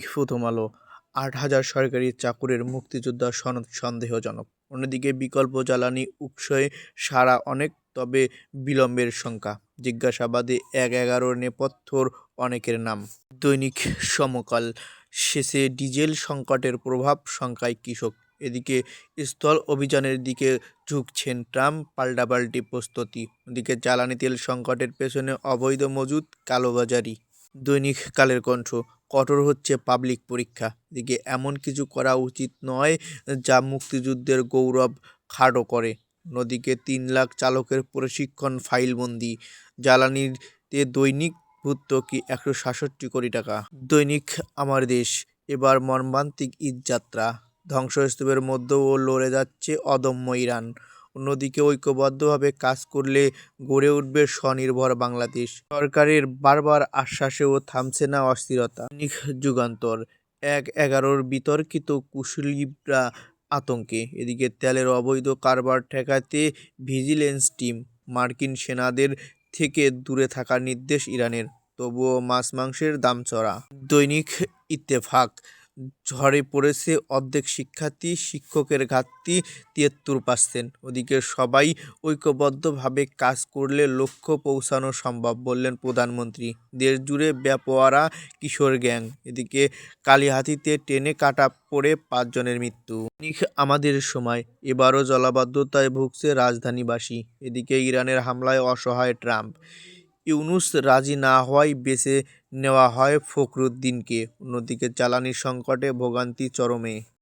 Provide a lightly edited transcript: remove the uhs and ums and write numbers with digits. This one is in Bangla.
প্রথম আলো। ৮,০০০ সরকারি চাকুরির মুক্তিযোদ্ধা সনদ সন্দেহজনক। অন্যদিকে বিকল্প জ্বালানি উৎসে সাড়া অনেক, তবে বিলম্বের শঙ্কা। জিজ্ঞাসাবাদে ১/১১ নেপথ্যর অনেকের নাম। দৈনিক সমকাল। শেষে ডিজেল সংকটের প্রভাব শঙ্কায় কৃষক। এদিকে স্থল অভিযানের দিকে ঝুঁকছেন ট্রাম্প, পাল্টাপাল্টি প্রস্তুতি। ওদিকে জ্বালানি তেল সংকটের পেছনে অবৈধ মজুত, কালোবাজারি। দৈনিক কালের কণ্ঠ। কঠোর হচ্ছে পাবলিক পরীক্ষা। এদিকে এমন কিছু করা উচিত নয় যা মুক্তিযুদ্ধের গৌরব খাটো করে। নদীকে ৩ লাখ চালকের প্রশিক্ষণ ফাইলবন্দি। জ্বালানিতে দৈনিক ভর্তুকি ১৬৭ কোটি টাকা। দৈনিক আমার দেশ। এবার মর্মান্তিক ঈদযাত্রা। ধ্বংসস্তূপের মধ্যেও লড়ে যাচ্ছে অদম্য ইরান। অন্যদিকে ঐক্যবদ্ধভাবে কাজ করলে গড়ে উঠবে স্বনির্ভর বাংলাদেশ। সরকারের বারবার আশ্বাসেও থামছে না অস্থিরতা। দৈনিক যুগান্তর। ১/১১ বিতর্কিত কুশলীরা আতঙ্কে। এদিকে তেলের অবৈধ কারবার ঠেকাতে ভিজিলেন্স টিম। মার্কিন সেনাদের থেকে দূরে থাকার নির্দেশ ইরানের। তবুও মাছ মাংসের দাম চড়া। দৈনিক ইত্তেফাক। ঝরে পড়েছে অর্ধেক শিক্ষার্থী, শিক্ষকের ঘাটতি ৭৩%। ওদিকে সবাই ঐক্যবদ্ধভাবে কাজ করলে লক্ষ্য পৌঁছানো সম্ভব, বললেন প্রধানমন্ত্রী। দেশ জুড়ে বেপরোয়া কিশোর গ্যাং। এদিকে কালিহাতীতে ট্রেনে কাটা পড়ে ৫ জনের মৃত্যু। দৈনিক আমাদের সময়। এবারও জলাবদ্ধতায় ভুগছে রাজধানীবাসী। এদিকে ইরানের হামলায় অসহায় ট্রাম্প। ইউনূস রাজি না হওয়ায় বেছে নেওয়া হয় ফখরুদ্দিনকে। অন্যদিকে জ্বালানি সংকটে ভোগান্তি চরমে।